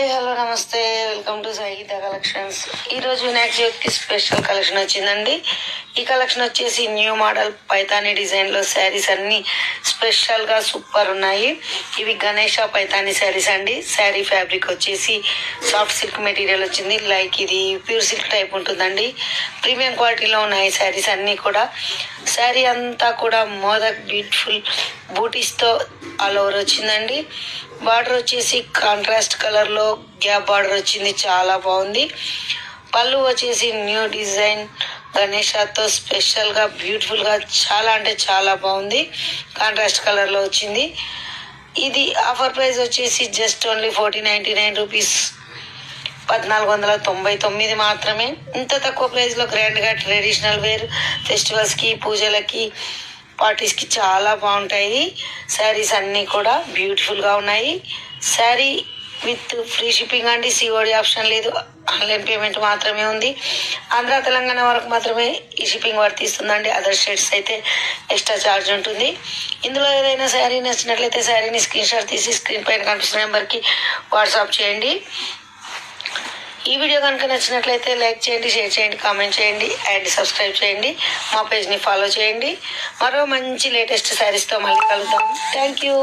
Hi hello నమస్తే, welcome to Sai Geetha collections. ఈరోజు వినాయక చవితికి స్పెషల్ కలెక్షన్ వచ్చిందండి. ఈ కలెక్షన్ వచ్చేసి న్యూ మోడల్ పైతానీ డిజైన్లో శారీస్ అన్ని స్పెషల్గా సూపర్ ఉన్నాయి. ఇవి గణేష పైతానీ శారీస్ అండి. శారీ ఫ్యాబ్రిక్ వచ్చేసి సాఫ్ట్ సిల్క్ మెటీరియల్ వచ్చింది. లైక్ ఇది ప్యూర్ సిల్క్ టైప్ ఉంటుందండి. ప్రీమియం క్వాలిటీలో ఉన్నాయి శారీస్ అన్నీ కూడా. శారీ అంతా కూడా మోదక్ బ్యూటిఫుల్ బూటీస్తో ఆల్ ఓవర్ వచ్చిందండి. బార్డర్ వచ్చేసి కాంట్రాస్ట్ కలర్లో గ్యాప్ బార్డర్ వచ్చింది, చాలా బాగుంది. పళ్ళు వచ్చేసి న్యూ డిజైన్ గణేషతో స్పెషల్గా బ్యూటిఫుల్గా చాలా అంటే చాలా బాగుంది. కాంట్రాస్ట్ కలర్లో వచ్చింది. ఇది ఆఫర్ ప్రైస్ వచ్చేసి జస్ట్ ఓన్లీ 1499 రూపీస్, 1499 మాత్రమే. ఇంత తక్కువ ప్రైస్లో గ్రాండ్గా ట్రెడిషనల్ వేర్ ఫెస్టివల్స్కి, పూజలకి, పార్టీస్కి చాలా బాగుంటాయి. శారీస్ అన్నీ కూడా బ్యూటిఫుల్గా ఉన్నాయి. శారీ విత్ ఫ్రీ షిప్పింగ్ అండి. సిఓడి ఆప్షన్ లేదు, ఆన్లైన్ పేమెంట్ మాత్రమే ఉంది. ఆంధ్ర తెలంగాణ వరకు మాత్రమే ఈ షిప్పింగ్ వర్తిస్తుందండి. అదర్ స్టేట్స్ అయితే ఎక్స్ట్రా ఛార్జ్ ఉంటుంది. ఇందులో ఏదైనా శారీ నచ్చినట్లయితే శారీని స్క్రీన్ షాట్ తీసి స్క్రీన్ పైన కనిపిస్తున్న నెంబర్కి వాట్సాప్ చేయండి. ఈ వీడియో కనుక నచ్చినట్లయితే లైక్ చేయండి, షేర్ చేయండి, కామెంట్ చేయండి అండ్ సబ్స్క్రైబ్ చేయండి. మా పేజ్ని ఫాలో చేయండి. మరో మంచి లేటెస్ట్ శారీస్తో మళ్ళీ కలుద్దాం. Thank you.